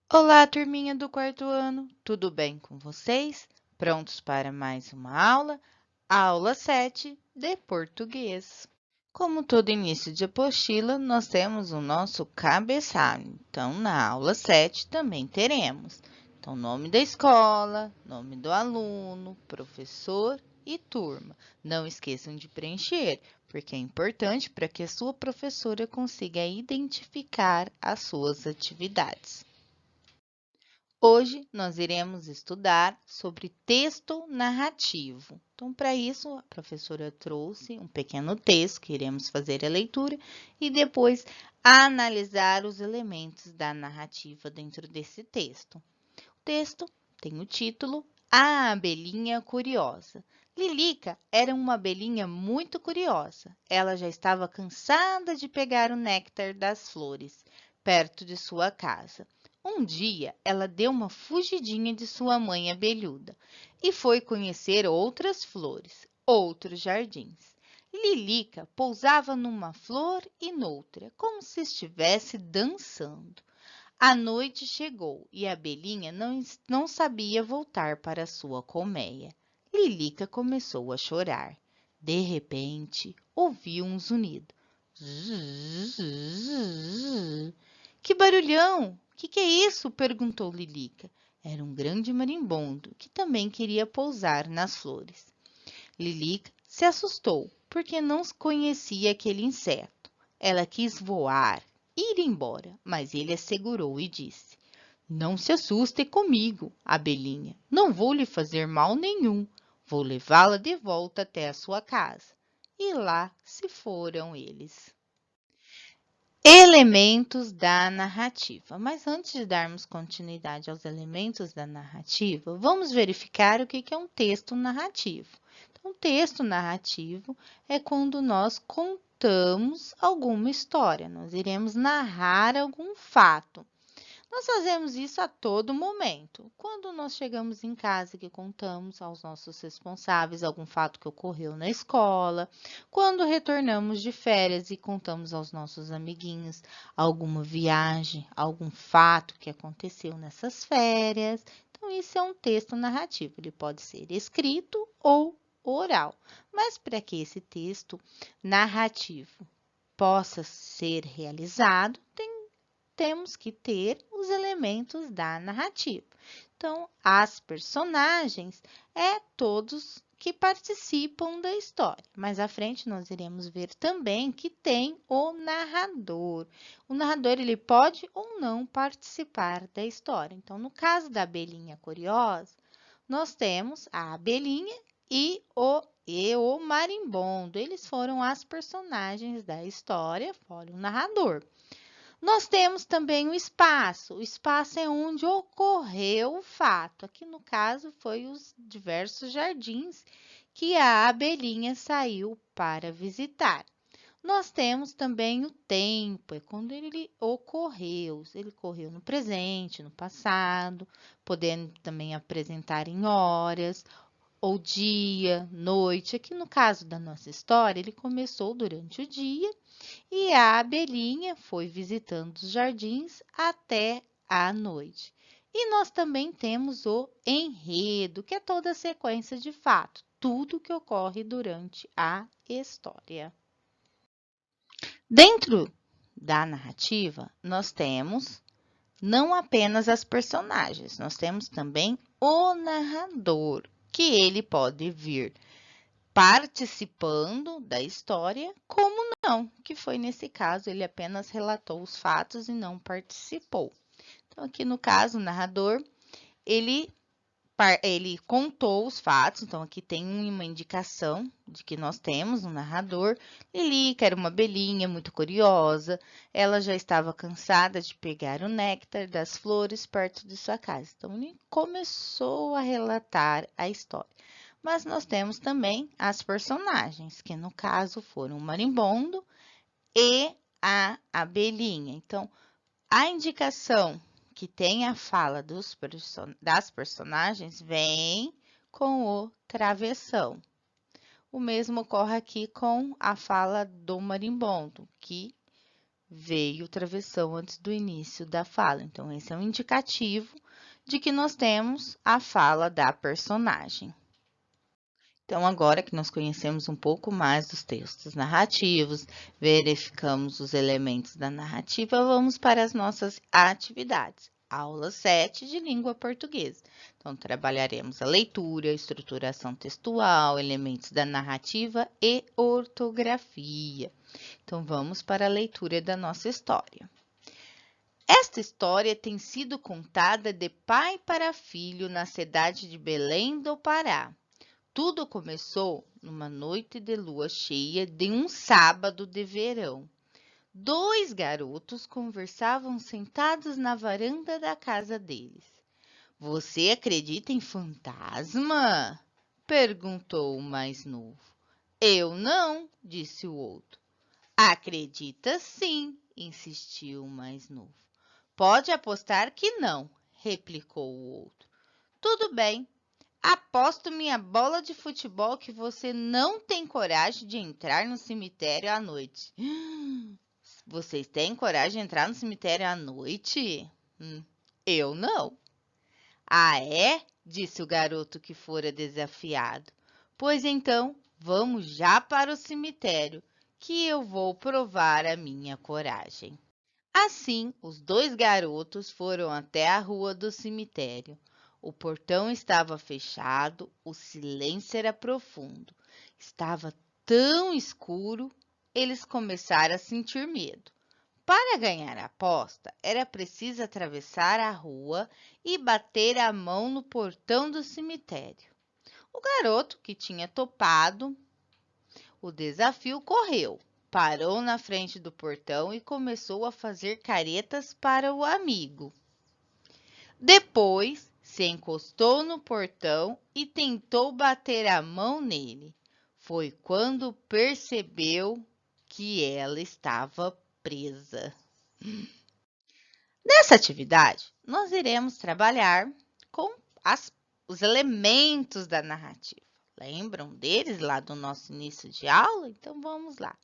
Olá, turminha do quarto ano, tudo bem com vocês? Prontos para mais uma aula? Aula 7 de português. Como todo início de apostila, nós temos o nosso cabeçalho. Então, na aula 7 também teremos. Então, nome da escola, nome do aluno, professor e turma. Não esqueçam de preencher, porque é importante para que a sua professora consiga identificar as suas atividades. Hoje nós iremos estudar sobre texto narrativo. Então, para isso, a professora trouxe um pequeno texto que iremos fazer a leitura e depois analisar os elementos da narrativa dentro desse texto. O texto tem o título A Abelhinha Curiosa. Lilica era uma abelhinha muito curiosa. Ela já estava cansada de pegar o néctar das flores perto de sua casa. Um dia, ela deu uma fugidinha de sua mãe abelhuda e foi conhecer outras flores, outros jardins. Lilica pousava numa flor e noutra, como se estivesse dançando. A noite chegou e a abelhinha não sabia voltar para sua colmeia. Lilica começou a chorar. De repente, ouviu um zunido. Zzz. Que barulhão! Que é isso? Perguntou Lilica. Era um grande marimbondo que também queria pousar nas flores. Lilica se assustou porque não conhecia aquele inseto. Ela quis voar, ir embora, mas ele a segurou e disse: Não se assuste comigo, abelhinha. Não vou lhe fazer mal nenhum. Vou levá-la de volta até a sua casa. E lá se foram eles. Elementos da narrativa. Mas antes de darmos continuidade aos elementos da narrativa, vamos verificar o que é um texto narrativo. Então, texto narrativo é quando nós contamos alguma história, nós iremos narrar algum fato. Nós fazemos isso a todo momento. Quando nós chegamos em casa que contamos aos nossos responsáveis algum fato que ocorreu na escola, quando retornamos de férias e contamos aos nossos amiguinhos alguma viagem, algum fato que aconteceu nessas férias. Então, isso é um texto narrativo. Ele pode ser escrito ou oral. Mas para que esse texto narrativo possa ser realizado, temos que ter os elementos da narrativa. Então, as personagens é todos que participam da história. Mais à frente nós iremos ver também que tem o narrador. O narrador ele pode ou não participar da história. Então, no caso da abelhinha curiosa, nós temos a abelhinha e o marimbondo. Eles foram as personagens da história, fora o narrador. Nós temos também o espaço. O espaço é onde ocorreu o fato. Aqui, no caso, foi os diversos jardins que a abelhinha saiu para visitar. Nós temos também o tempo, é quando ele ocorreu. Ele ocorreu no presente, no passado, podendo também apresentar em horas, ou dia, noite. Aqui no caso da nossa história, ele começou durante o dia e a abelhinha foi visitando os jardins até a noite. E nós também temos o enredo, que é toda a sequência de fatos, tudo que ocorre durante a história. Dentro da narrativa, nós temos não apenas as personagens, nós temos também o narrador, que ele pode vir participando da história, como não, que foi nesse caso, ele apenas relatou os fatos e não participou. Então, aqui no caso, o narrador, ele, ele contou os fatos, então aqui tem uma indicação de que nós temos um narrador. Lili, que era uma abelhinha muito curiosa, ela já estava cansada de pegar o néctar das flores perto de sua casa. Então, ele começou a relatar a história. Mas nós temos também as personagens, que no caso foram o marimbondo e a abelhinha. Então, a indicação que tem a fala das personagens vem com o travessão. O mesmo ocorre aqui com a fala do marimbondo, que veio o travessão antes do início da fala. Então, esse é um indicativo de que nós temos a fala da personagem. Então, agora que nós conhecemos um pouco mais dos textos narrativos, verificamos os elementos da narrativa, vamos para as nossas atividades. Aula 7 de língua portuguesa. Então, trabalharemos a leitura, estruturação textual, elementos da narrativa e ortografia. Então, vamos para a leitura da nossa história. Esta história tem sido contada de pai para filho na cidade de Belém do Pará. Tudo começou numa noite de lua cheia de um sábado de verão. Dois garotos conversavam sentados na varanda da casa deles. Você acredita em fantasma? Perguntou o mais novo. Eu não, disse o outro. Acredita sim, insistiu o mais novo. Pode apostar que não, replicou o outro. Tudo bem. Aposto minha bola de futebol que você não tem coragem de entrar no cemitério à noite. Vocês têm coragem de entrar no cemitério à noite? Eu não. Ah, é? Disse o garoto que fora desafiado. Pois então, vamos já para o cemitério, que eu vou provar a minha coragem. Assim, os dois garotos foram até a rua do cemitério. O portão estava fechado, o silêncio era profundo. Estava tão escuro, eles começaram a sentir medo. Para ganhar a aposta, era preciso atravessar a rua e bater a mão no portão do cemitério. O garoto, que tinha topado o desafio, correu, parou na frente do portão e começou a fazer caretas para o amigo. Depois, se encostou no portão e tentou bater a mão nele. Foi quando percebeu que ela estava presa. Nessa atividade, nós iremos trabalhar com os elementos da narrativa. Lembram deles lá do nosso início de aula? Então, vamos lá.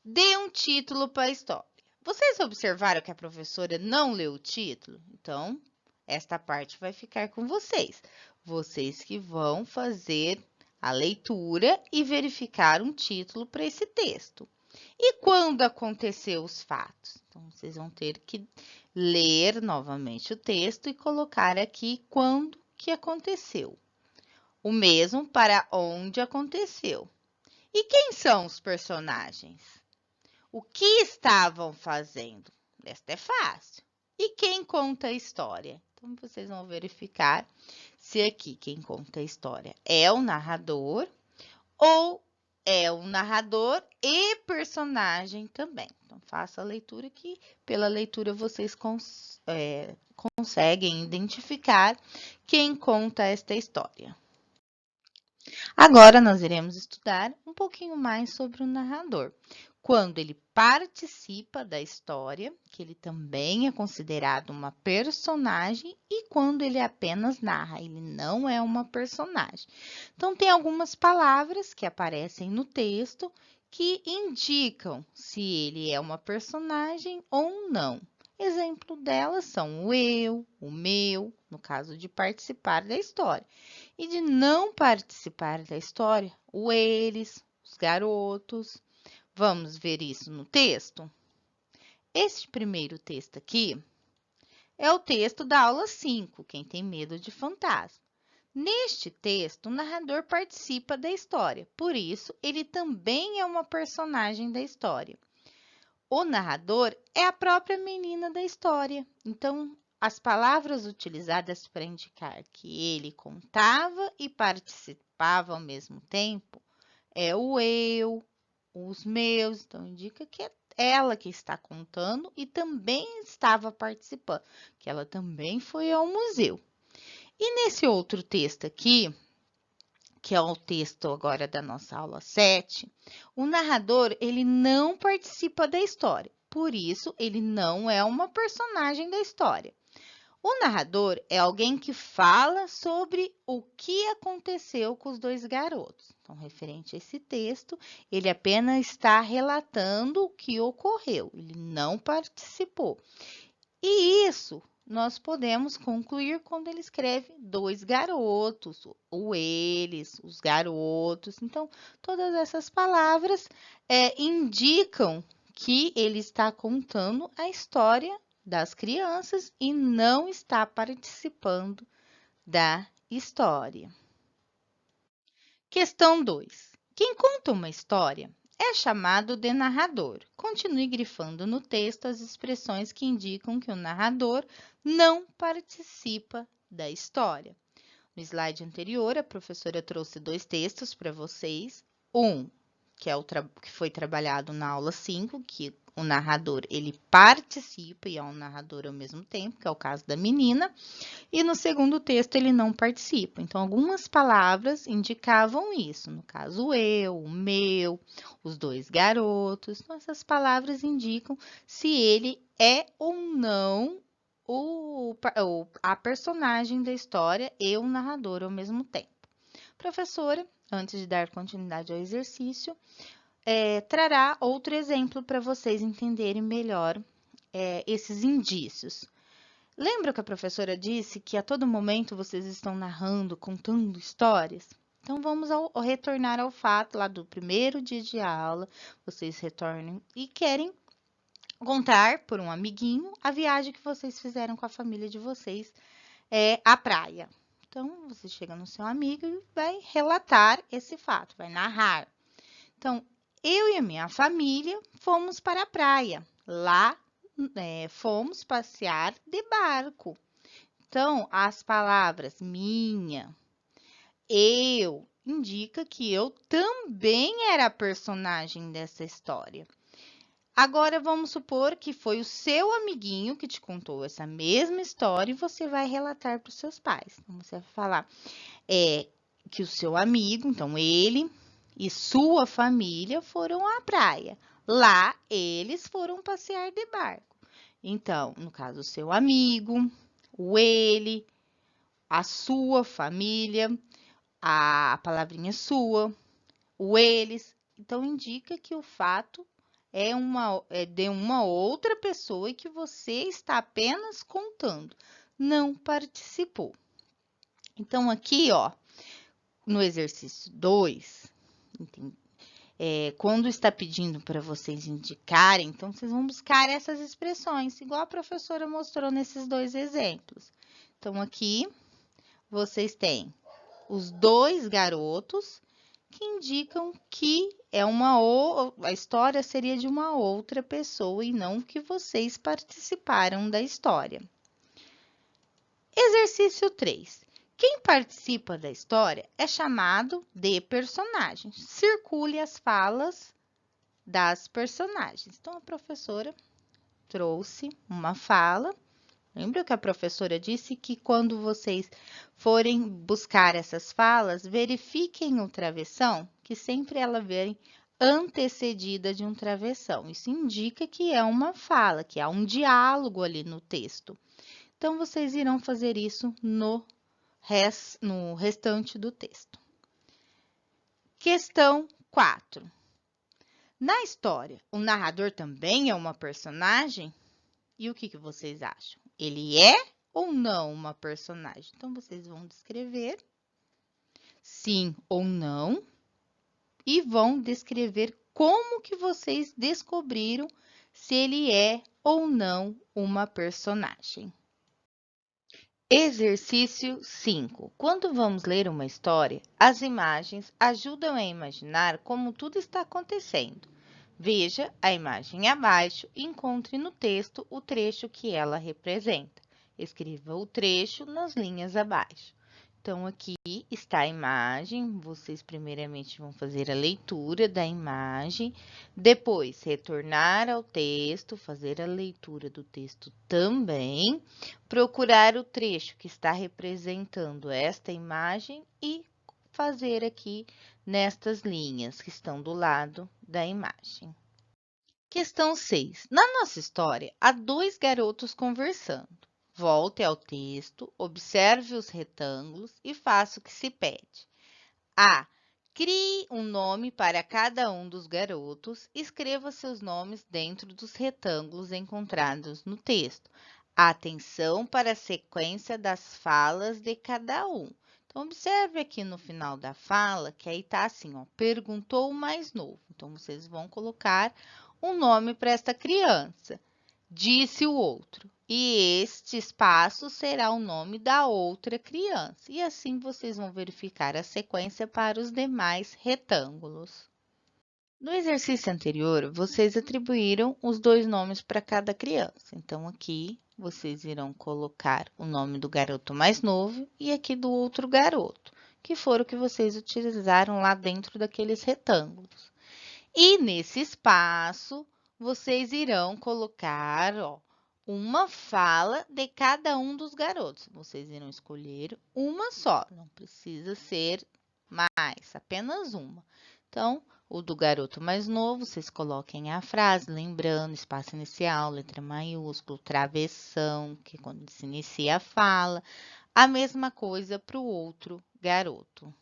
Dê um título para a história. Vocês observaram que a professora não leu o título? Então, esta parte vai ficar com vocês. Vocês que vão fazer a leitura e verificar um título para esse texto. E quando aconteceu os fatos? Então, vocês vão ter que ler novamente o texto e colocar aqui quando que aconteceu. O mesmo para onde aconteceu. E quem são os personagens? O que estavam fazendo? Esta é fácil. E quem conta a história? Então, vocês vão verificar se aqui quem conta a história é o narrador ou é o narrador e personagem também. Então, faça a leitura que, pela leitura, vocês conseguem identificar quem conta esta história. Agora, nós iremos estudar um pouquinho mais sobre o narrador. Quando ele participa da história, que ele também é considerado uma personagem, e quando ele apenas narra, ele não é uma personagem. Então, tem algumas palavras que aparecem no texto que indicam se ele é uma personagem ou não. Exemplo delas são o eu, o meu, no caso de participar da história. E de não participar da história, o eles, os garotos. Vamos ver isso no texto? Este primeiro texto aqui é o texto da aula 5, quem tem medo de fantasma. Neste texto, o narrador participa da história, por isso, ele também é uma personagem da história. O narrador é a própria menina da história, então, as palavras utilizadas para indicar que ele contava e participava ao mesmo tempo é o eu, os meus, então indica que é ela que está contando e também estava participando, que ela também foi ao museu. E nesse outro texto aqui, que é o texto agora da nossa aula 7, o narrador, ele não participa da história, por isso ele não é uma personagem da história. O narrador é alguém que fala sobre o que aconteceu com os dois garotos. Então, referente a esse texto, ele apenas está relatando o que ocorreu, ele não participou. E isso nós podemos concluir quando ele escreve dois garotos, o eles, os garotos. Então, todas essas palavras indicam que ele está contando a história das crianças e não está participando da história. Questão 2. Quem conta uma história é chamado de narrador. Continue grifando no texto as expressões que indicam que o narrador não participa da história. No slide anterior, a professora trouxe dois textos para vocês. Um, que foi trabalhado na aula 5, que o narrador ele participa e é um narrador ao mesmo tempo, que é o caso da menina. E no segundo texto ele não participa. Então, algumas palavras indicavam isso. No caso, eu, o meu, os dois garotos. Então, essas palavras indicam se ele é ou não a personagem da história e o narrador ao mesmo tempo. Professora, antes de dar continuidade ao exercício, trará outro exemplo para vocês entenderem melhor esses indícios. Lembra que a professora disse que a todo momento vocês estão narrando, contando histórias? Então, vamos retornar ao fato lá do primeiro dia de aula. Vocês retornam e querem contar por um amiguinho a viagem que vocês fizeram com a família de vocês à praia. Então, você chega no seu amigo e vai relatar esse fato, vai narrar. Então, eu e a minha família fomos para a praia. Lá, fomos passear de barco. Então, as palavras minha, eu, indica que eu também era a personagem dessa história. Agora, vamos supor que foi o seu amiguinho que te contou essa mesma história e você vai relatar para os seus pais. Então, você vai falar que o seu amigo, então ele e sua família foram à praia. Lá, eles foram passear de barco. Então, no caso, o seu amigo, o ele, a sua família, a palavrinha sua, o eles. Então, indica que o fato é de uma outra pessoa e que você está apenas contando, não participou. Então, aqui, ó, no exercício 2, quando está pedindo para vocês indicarem, então vocês vão buscar essas expressões, igual a professora mostrou nesses dois exemplos. Então, aqui vocês têm os dois garotos que indicam que a história seria de uma outra pessoa e não que vocês participaram da história. Exercício 3. Quem participa da história é chamado de personagem. Circule as falas das personagens. Então, a professora trouxe uma fala. Lembra que a professora disse que quando vocês forem buscar essas falas, verifiquem o travessão, que sempre ela vem antecedida de um travessão. Isso indica que é uma fala, que há um diálogo ali no texto. Então, vocês irão fazer isso no restante do texto. Questão 4. Na história, o narrador também é uma personagem? E o que vocês acham? Ele é ou não uma personagem? Então, vocês vão descrever sim ou não e vão descrever como que vocês descobriram se ele é ou não uma personagem. Exercício 5. Quando vamos ler uma história, as imagens ajudam a imaginar como tudo está acontecendo. Veja a imagem abaixo e encontre no texto o trecho que ela representa. Escreva o trecho nas linhas abaixo. Então, aqui está a imagem. Vocês primeiramente vão fazer a leitura da imagem, depois retornar ao texto, fazer a leitura do texto também, procurar o trecho que está representando esta imagem e fazer aqui nestas linhas que estão do lado da imagem. Questão 6. Na nossa história, há dois garotos conversando. Volte ao texto, observe os retângulos e faça o que se pede. A. Crie um nome para cada um dos garotos e escreva seus nomes dentro dos retângulos encontrados no texto. Atenção para a sequência das falas de cada um. Então, observe aqui no final da fala que aí está assim, ó, perguntou o mais novo. Então, vocês vão colocar um nome para esta criança. Disse o outro. E este espaço será o nome da outra criança. E assim vocês vão verificar a sequência para os demais retângulos. No exercício anterior, vocês atribuíram os dois nomes para cada criança. Então, aqui vocês irão colocar o nome do garoto mais novo e aqui do outro garoto, que foram o que vocês utilizaram lá dentro daqueles retângulos. E nesse espaço, vocês irão colocar, ó, uma fala de cada um dos garotos. Vocês irão escolher uma só, não precisa ser mais, apenas uma. Então, o do garoto mais novo, vocês coloquem a frase, lembrando, espaço inicial, letra maiúscula, travessão, que é quando se inicia a fala. A mesma coisa para o outro garoto.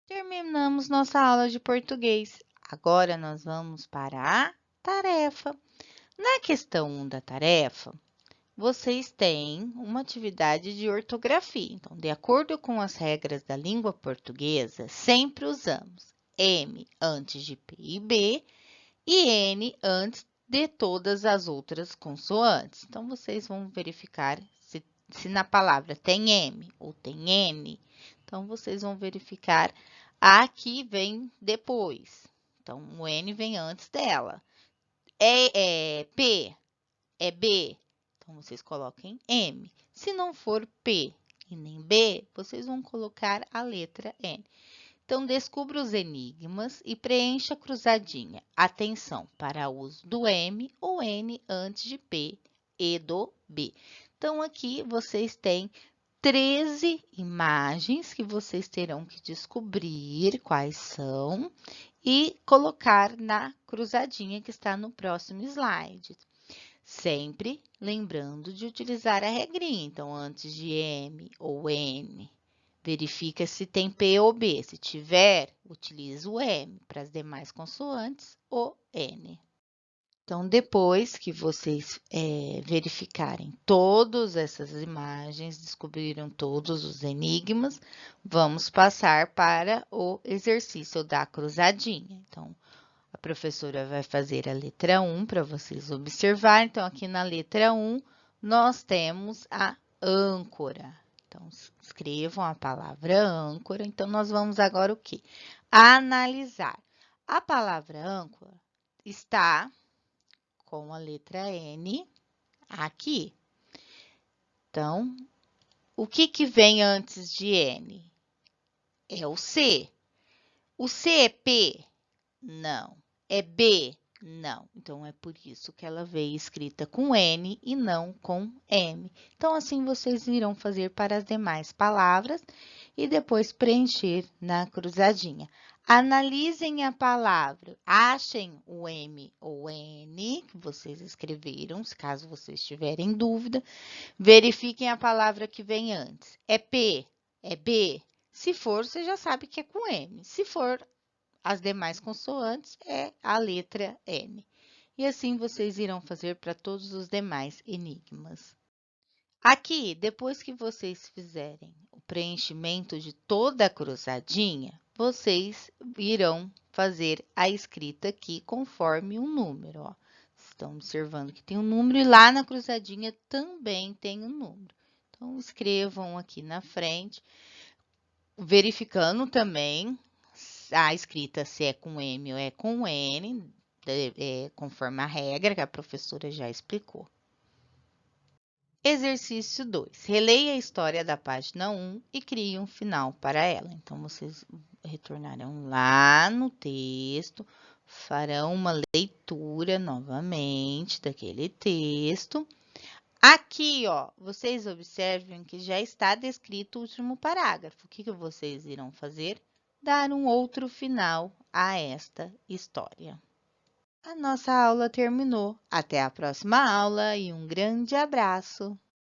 Terminamos nossa aula de português. Agora, nós vamos para a tarefa. Na questão 1 da tarefa, vocês têm uma atividade de ortografia. Então, de acordo com as regras da língua portuguesa, sempre usamos M antes de P e B e N antes de todas as outras consoantes. Então, vocês vão verificar se na palavra tem M ou tem N. Então, vocês vão verificar a que vem depois. Então, o N vem antes dela. É P, é B. Então, vocês coloquem M. Se não for P e nem B, vocês vão colocar a letra N. Então, descubra os enigmas e preencha a cruzadinha. Atenção para o uso do M ou N antes de P e do B. Então, aqui vocês têm 13 imagens que vocês terão que descobrir quais são e colocar na cruzadinha que está no próximo slide. Sempre lembrando de utilizar a regrinha. Então, antes de M ou N, verifica se tem P ou B. Se tiver, utiliza o M. Para as demais consoantes, o N. Então, depois que vocês verificarem todas essas imagens, descobriram todos os enigmas, vamos passar para o exercício da cruzadinha. Então, a professora vai fazer a letra 1 para vocês observarem. Então, aqui na letra 1, nós temos a âncora. Então, escrevam a palavra âncora. Então, nós vamos agora o quê? Analisar. A palavra âncora está com a letra N aqui. Então, o que vem antes de N? É o C. O C é P? Não. É B? Não. Então, é por isso que ela veio escrita com N e não com M. Então, assim, vocês irão fazer para as demais palavras e depois preencher na cruzadinha. Analisem a palavra, achem o M ou N que vocês escreveram, caso vocês tiverem dúvida. Verifiquem a palavra que vem antes. É P? É B? Se for, você já sabe que é com M. Se for as demais consoantes, é a letra N. E assim vocês irão fazer para todos os demais enigmas. Aqui, depois que vocês fizerem o preenchimento de toda a cruzadinha, vocês irão fazer a escrita aqui conforme um número, ó. Estão observando que tem um número e lá na cruzadinha também tem um número. Então, escrevam aqui na frente, verificando também a escrita se é com M ou é com N, conforme a regra que a professora já explicou. Exercício 2. Releia a história da página 1 e crie um final para ela. Então, vocês retornarão lá no texto, farão uma leitura novamente daquele texto. Aqui, ó, vocês observem que já está descrito o último parágrafo. O que vocês irão fazer? Dar um outro final a esta história. A nossa aula terminou. Até a próxima aula e um grande abraço!